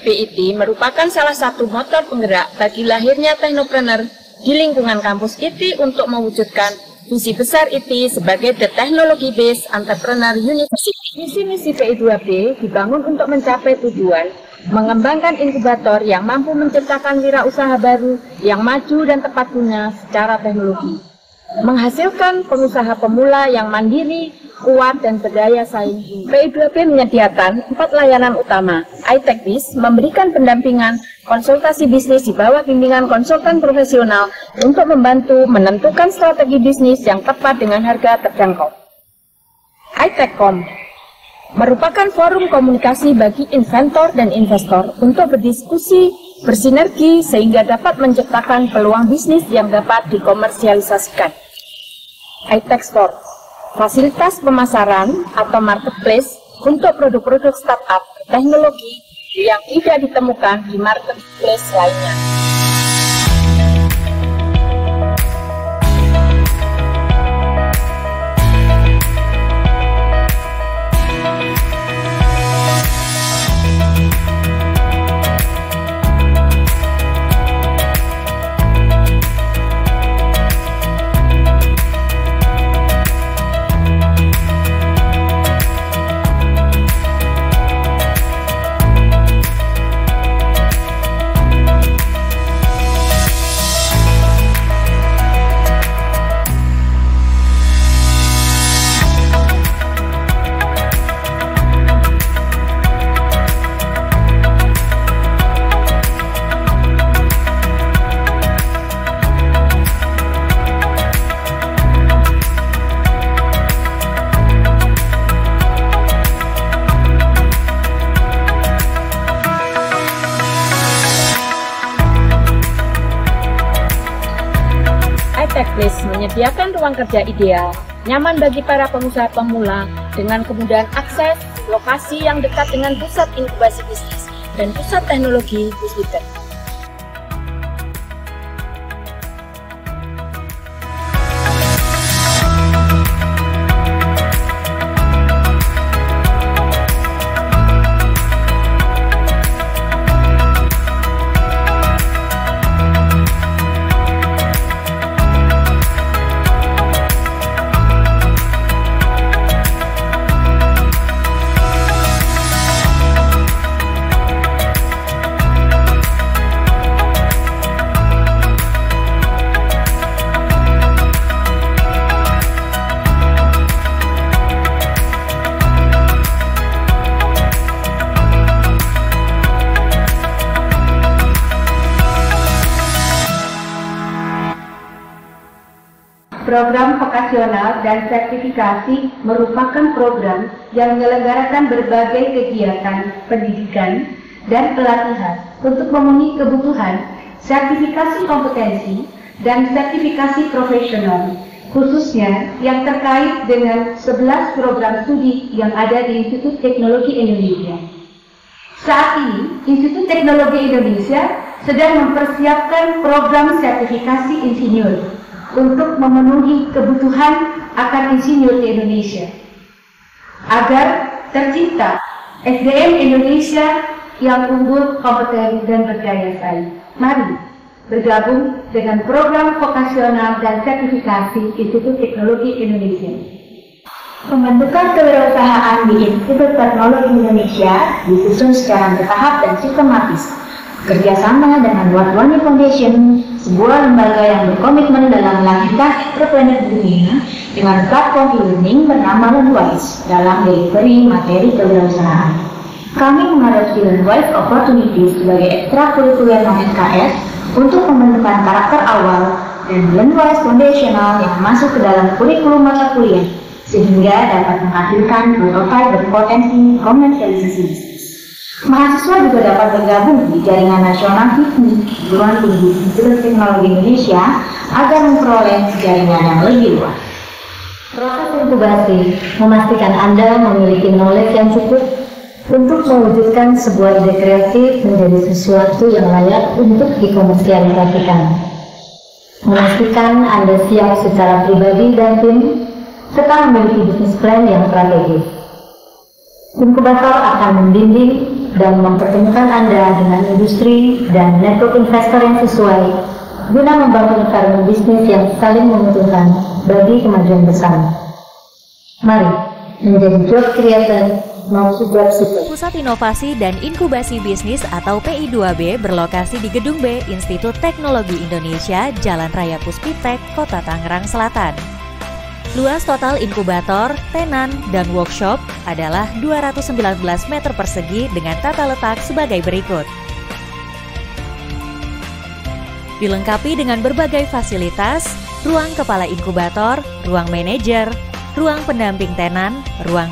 PE2B merupakan salah satu motor penggerak bagi lahirnya teknopreneur di lingkungan kampus IT untuk mewujudkan visi besar IT sebagai The Technology Based Entrepreneur University. Misi-misi PE2B dibangun untuk mencapai tujuan mengembangkan inkubator yang mampu menciptakan wirausaha baru yang maju dan tepat guna secara teknologi, menghasilkan pengusaha pemula yang mandiri, kuat, dan berdaya saing. PE2B menyediakan 4 layanan utama. iTechBiz memberikan pendampingan konsultasi bisnis di bawah bimbingan konsultan profesional untuk membantu menentukan strategi bisnis yang tepat dengan harga terjangkau. iTechCom merupakan forum komunikasi bagi inventor dan investor untuk berdiskusi, bersinergi, sehingga dapat menciptakan peluang bisnis yang dapat dikomersialisasikan. iTechStore, fasilitas pemasaran atau marketplace untuk produk-produk startup teknologi yang tidak ditemukan di marketplace lainnya. iTechBiz menyediakan ruang kerja ideal, nyaman bagi para pengusaha pemula dengan kemudahan akses, lokasi yang dekat dengan pusat inkubasi bisnis dan pusat teknologi Puswiten. Program vokasional dan sertifikasi merupakan program yang menyelenggarakan berbagai kegiatan pendidikan dan pelatihan untuk memenuhi kebutuhan sertifikasi kompetensi dan sertifikasi profesional, khususnya yang terkait dengan 11 program studi yang ada di Institut Teknologi Indonesia. Saat ini, Institut Teknologi Indonesia sedang mempersiapkan program sertifikasi insinyur untuk memenuhi kebutuhan akan insinyur di Indonesia, agar tercipta SDM Indonesia yang unggul, kompeten, dan berdaya saing. Mari bergabung dengan program vokasional dan sertifikasi Institut Teknologi Indonesia. Pembentukan kewirausahaan di Institut Teknologi Indonesia disusun secara bertahap dan sistematis. Kerjasama dengan Wadwani Foundation, sebuah lembaga yang berkomitmen dalam melahirkan entrepreneur dunia dengan platform e-learning bernama Learnwise dalam delivery materi kewirausahaan. Kami mengadopsi Learnwise Opportunity sebagai ekstrakurikuler non-SKS untuk pembentukan karakter awal dan Learnwise Foundational yang masuk ke dalam kurikulum mata kuliah sehingga dapat menghasilkan prototipe berpotensi komersialisasi. Mahasiswa juga dapat bergabung di jaringan nasional HIPMI, Perguruan Tinggi Institut Teknologi Indonesia, agar memperoleh jaringan yang lebih luas. Proses inkubasi memastikan Anda memiliki knowledge yang cukup, untuk mewujudkan sebuah ide kreatif menjadi sesuatu yang layak untuk dikomersialisasikan. Memastikan Anda siap secara pribadi dan tim, serta memiliki bisnis plan yang strategis. Inkubator akan membimbing dan mempertemukan Anda dengan industri dan network investor yang sesuai guna membangun environment bisnis yang saling menguntungkan bagi kemajuan bersama. Mari menjadi job creator, mau job seeker. Pusat Inovasi dan Inkubasi Bisnis atau PI2B berlokasi di Gedung B Institut Teknologi Indonesia, Jalan Raya Puspitek, Kota Tangerang Selatan. Luas total inkubator, tenan, dan workshop adalah 219 meter persegi dengan tata letak sebagai berikut. Dilengkapi dengan berbagai fasilitas, ruang kepala inkubator, ruang manajer, ruang pendamping tenan, ruang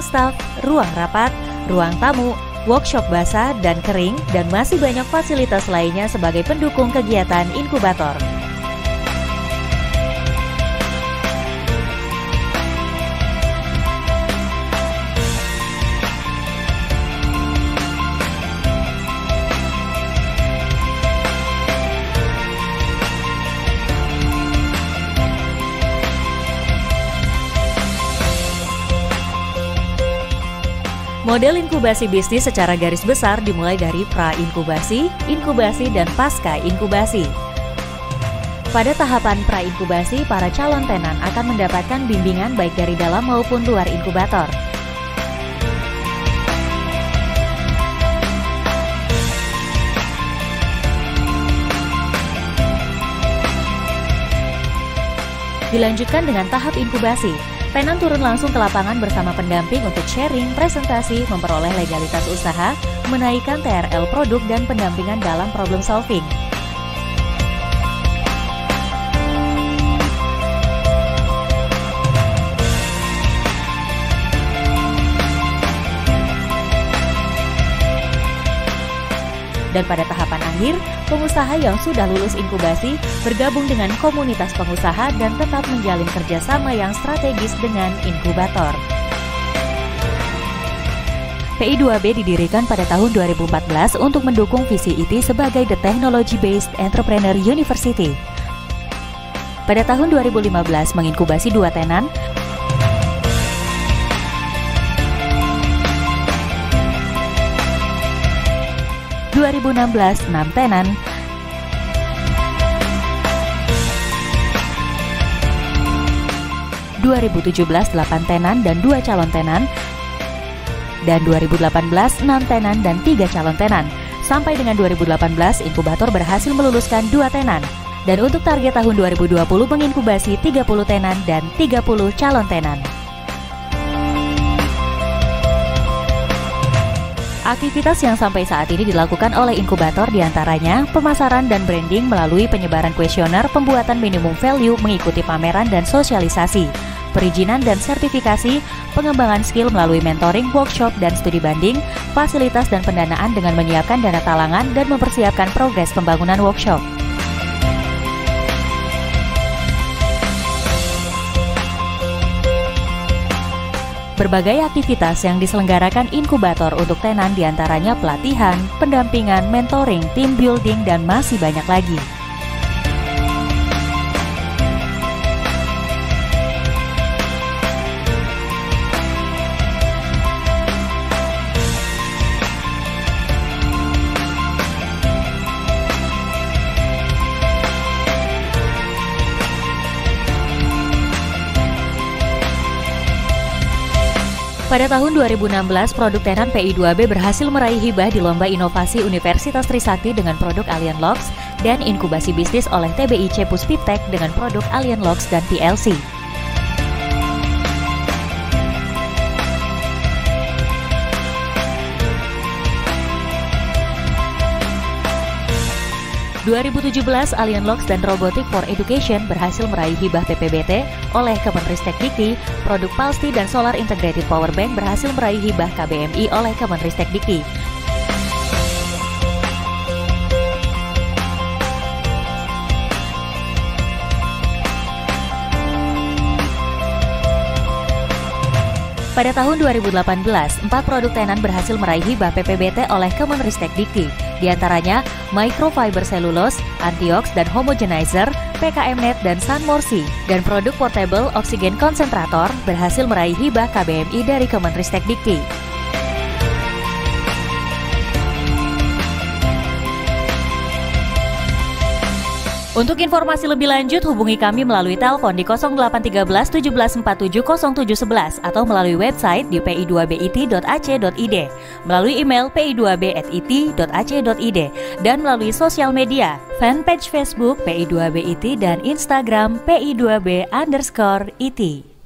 staf, ruang rapat, ruang tamu, workshop basah dan kering, dan masih banyak fasilitas lainnya sebagai pendukung kegiatan inkubator. Model inkubasi bisnis secara garis besar dimulai dari pra-inkubasi, inkubasi, dan pasca-inkubasi. Pada tahapan pra-inkubasi, para calon tenan akan mendapatkan bimbingan baik dari dalam maupun luar inkubator. Dilanjutkan dengan tahap inkubasi. Tenan turun langsung ke lapangan bersama pendamping untuk sharing, presentasi, memperoleh legalitas usaha, menaikkan TRL produk, dan pendampingan dalam problem solving. Dan pada tahapan akhir, pengusaha yang sudah lulus inkubasi bergabung dengan komunitas pengusaha dan tetap menjalin kerjasama yang strategis dengan inkubator. PI2B didirikan pada tahun 2014 untuk mendukung visi IT sebagai The Technology Based Entrepreneur University. Pada tahun 2015 menginkubasi 2 tenan, 2016 6 tenan, 2017 8 tenan dan 2 calon tenan, dan 2018 6 tenan dan 3 calon tenan. Sampai dengan 2018 inkubator berhasil meluluskan 2 tenan, dan untuk target tahun 2020 menginkubasi 30 tenan dan 30 calon tenan. Aktivitas yang sampai saat ini dilakukan oleh inkubator diantaranya pemasaran dan branding melalui penyebaran kuesioner, pembuatan minimum value mengikuti pameran dan sosialisasi, perizinan dan sertifikasi, pengembangan skill melalui mentoring, workshop, dan studi banding, fasilitas dan pendanaan dengan menyiapkan dana talangan dan mempersiapkan progres pembangunan workshop. Berbagai aktivitas yang diselenggarakan inkubator untuk tenan diantaranya pelatihan, pendampingan, mentoring, team building, dan masih banyak lagi. Pada tahun 2016, produk tenan PI2B berhasil meraih hibah di Lomba Inovasi Universitas Trisakti dengan produk Alien Locks dan inkubasi bisnis oleh TBIC Puspitek dengan produk Alien Locks dan PLC. Tahun 2017, Alien Locks dan Robotic for Education berhasil meraih hibah PPBT oleh Kemenristek Dikti, produk Palsti dan Solar Integrated Power Bank berhasil meraih hibah KBMI oleh Kemenristek Dikti. Pada tahun 2018, 4 produk tenan berhasil meraih hibah PPBT oleh Kemenristek Dikti. Di antaranya Microfiber Cellulose, Antiox dan Homogenizer, PKMnet dan Sunmorsi. Dan produk portable oksigen konsentrator berhasil meraih hibah KBMI dari Kemenristek Dikti. Untuk informasi lebih lanjut, hubungi kami melalui telepon di 0813 1747 0711 atau melalui website di pi2bit.ac.id, melalui email pi2b@it.ac.id, dan melalui sosial media, fanpage Facebook PI2BIT dan Instagram PI2B_IT.